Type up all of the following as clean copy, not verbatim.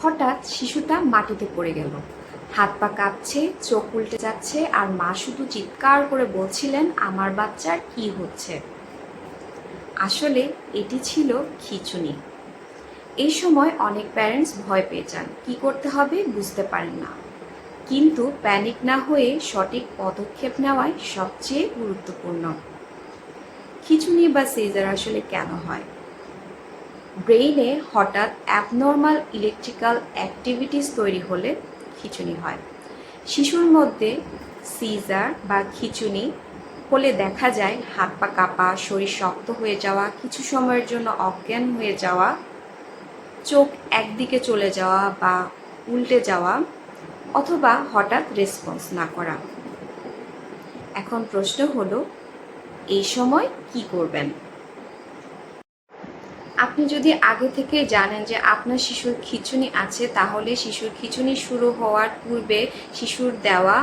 হঠাৎ শিশুটা মাটিতে পড়ে গেল। হাত পা কাঁপছে, চোখ উল্টে যাচ্ছে, আর মা শুধু চিৎকার করে বলছিলেন, আমার বাচ্চার কি হচ্ছে। আসলে এটি ছিল খিঁচুনি। এই সময় অনেক প্যারেন্টস ভয় পেয়ে যান, কি করতে হবে বুঝতে পারেন না। কিন্তু প্যানিক না হয়ে সঠিক পদক্ষেপ নেওয়াই সবচেয়ে গুরুত্বপূর্ণ। খিঁচুনি বা সিজার আসলে কেন হয়? ব্রেইনে হঠাৎ অ্যাবনর্মাল ইলেকট্রিক্যাল অ্যাক্টিভিটিস তৈরি হলে খিঁচুনি হয়। শিশুর মধ্যে সিজার বা খিঁচুনি হলে দেখা যায় হাত পা কাঁপা, শরীর শক্ত হয়ে যাওয়া, কিছু সময়ের জন্য অজ্ঞান হয়ে যাওয়া, চোখ একদিকে চলে যাওয়া বা উল্টে যাওয়া, অথবা হঠাৎ রেসপন্স না করা। এখন প্রশ্ন হলো, এই সময় কি করবেন? আপনি যদি আগে থেকে জানেন যে আপনার শিশুর খিঁচুনি আছে, তাহলে শিশুর খিঁচুনি শুরু হওয়ার পূর্বে শিশুর দেওয়া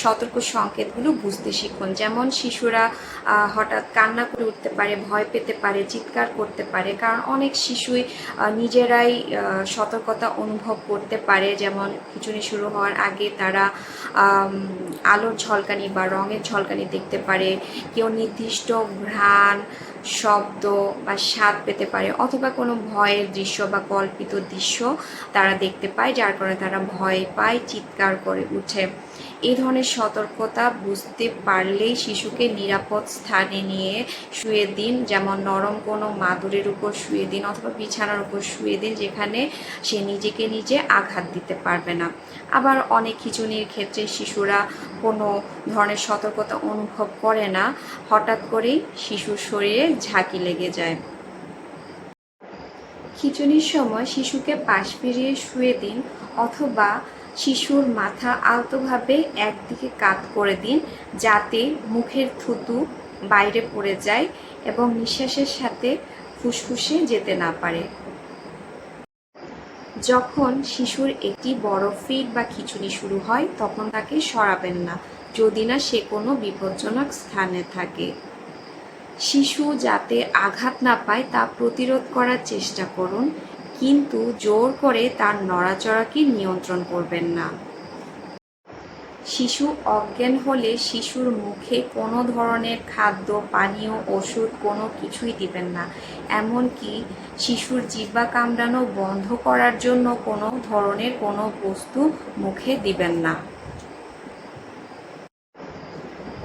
সতর্ক সংকেতগুলো বুঝতে শিখুন। যেমন শিশুরা হঠাৎ কান্না করে উঠতে পারে, ভয় পেতে পারে, চিৎকার করতে পারে, কারণ অনেক শিশুই নিজেরাই সতর্কতা অনুভব করতে পারে। যেমন খিঁচুনি শুরু হওয়ার আগে তারা আলোর ঝলকানি বা রঙের ঝলকানি দেখতে পারে, কেউ নির্দিষ্ট ঘ্রাণ, শব্দ বা স্বাদ পেতে পারে, অথবা কোনো ভয়ের দৃশ্য বা কল্পিত দৃশ্য তারা দেখতে পায়, যার কারণে তারা ভয় পায়, চিৎকার করে উঠে। এই ধরনের সতর্কতা বুঝতে পারলেই শিশুকে নিরাপদ স্থানে নিয়ে শুয়ে দিন। যেমন নরম কোনো মাদুরের উপর শুয়ে দিন অথবা বিছানার উপর শুয়ে দিন, যেখানে সে নিজেকে নিজে আঘাত দিতে পারবে না। আবার অনেক খিঁচুনির ক্ষেত্রে শিশুরা কোনো ধরনের সতর্কতা অনুভব করে না, হঠাৎ করেই শিশুর শরীরে ঝাঁকি লেগে যায়। খিঁচুনির সময় শিশুকে পাশ ফিরিয়ে শুয়ে দিন, অথবা শিশুর মাথা আলতোভাবে একদিকে কাত করে দিন, যাতে মুখের থুতু বাইরে পড়ে যায় এবং নিঃশ্বাসের সাথে ফুসফুসে যেতে না পারে। যখন শিশুর একটি বড় ফিট বা খিঁচুনি শুরু হয়, তখন তাকে সরাবেন না, যদি না সে কোনো বিপজ্জনক স্থানে থাকে। শিশু যাতে আঘাত না পায় তা প্রতিরোধ করার চেষ্টা করুন, কিন্তু জোর করে তার নড়াচড়াকে নিয়ন্ত্রণ করবেন না। শিশু অজ্ঞান হলে শিশুর মুখে কোনো ধরনের খাদ্য, পানীয়, ওষুধ কোনো কিছুই দিবেন না। এমনকি শিশুর জিহ্বা কামড়ানো বন্ধ করার জন্য কোনো ধরনের কোনো বস্তু মুখে দিবেন না।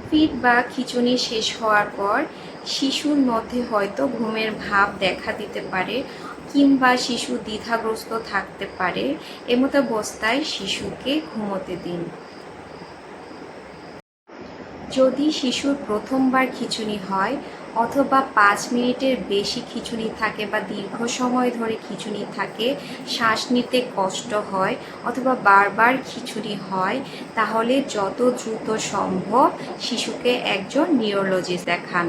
ফিট বা খিঁচুনি শেষ হওয়ার পর শিশুর মধ্যে হয়তো ঘুমের ভাব দেখা দিতে পারে, কিংবা শিশু দ্বিধাগ্রস্ত থাকতে পারে। এমতাবস্থায় শিশুকে ঘুমোতে দিন। যদি শিশুর প্রথমবার খিঁচুনি হয়, অথবা 5 মিনিটের বেশি খিঁচুনি থাকে বা দীর্ঘ সময় ধরে খিঁচুনি থাকে, শ্বাস নিতে কষ্ট হয়, অথবা বারবার খিঁচুনি হয়, তাহলে যত দ্রুত সম্ভব শিশুকে একজন নিউরোলজিস্ট দেখান।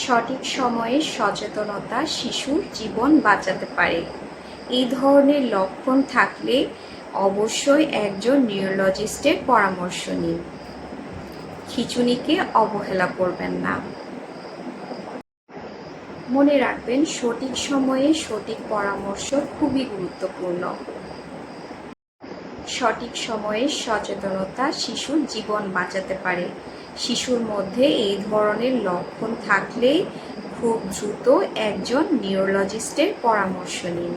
সঠিক সময়ে সচেতনতা শিশুর জীবন বাঁচাতে পারে। এই ধরনের লক্ষণ থাকলে অবশ্যই একজন নিউরোলজিস্টের পরামর্শ নিন। খিঁচুনিকে অবহেলা করবেন না। মনে রাখবেন, সঠিক সময়ে সঠিক পরামর্শ খুবই গুরুত্বপূর্ণ। সঠিক সময়ে সচেতনতা শিশুর জীবন বাঁচাতে পারে। শিশুর মধ্যে এই ধরনের লক্ষণ থাকলে খুব দ্রুত একজন নিউরোলজিস্টের পরামর্শ নিন।